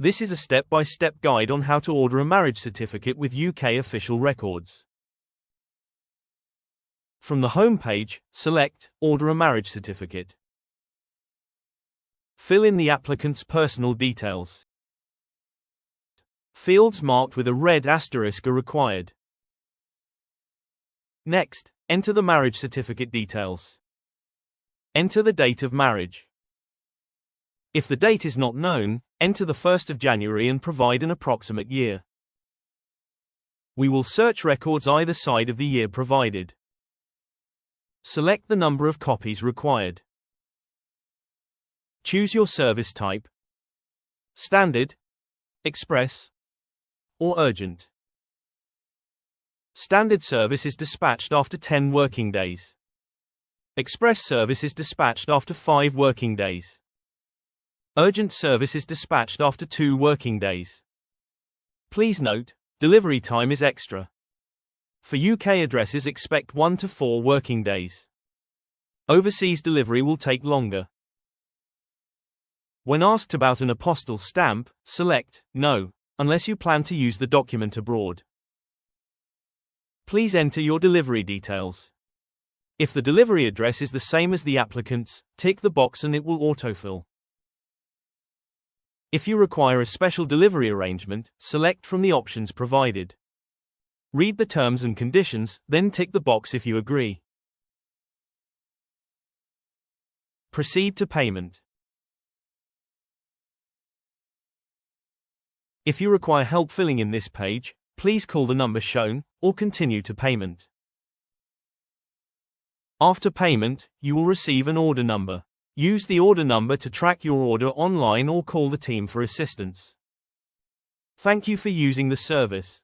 This is a step-by-step guide on how to order a marriage certificate with UK official records. From the home page, select Order a marriage certificate. Fill in the applicant's personal details. Fields marked with a red asterisk are required. Next, enter the marriage certificate details. Enter the date of marriage. If the date is not known, enter the 1st of January and provide an approximate year. We will search records either side of the year provided. Select the number of copies required. Choose your service type: Standard, Express, or Urgent. Standard service is dispatched after 10 working days. Express service is dispatched after 5 working days. Urgent service is dispatched after 2 working days. Please note, delivery time is extra. For UK addresses, expect 1 to 4 working days. Overseas delivery will take longer. When asked about an apostille stamp, select No, unless you plan to use the document abroad. Please enter your delivery details. If the delivery address is the same as the applicant's, tick the box and it will autofill. If you require a special delivery arrangement, select from the options provided. Read the terms and conditions, then tick the box if you agree. Proceed to payment. If you require help filling in this page, please call the number shown, or continue to payment. After payment, you will receive an order number. Use the order number to track your order online or call the team for assistance. Thank you for using the service.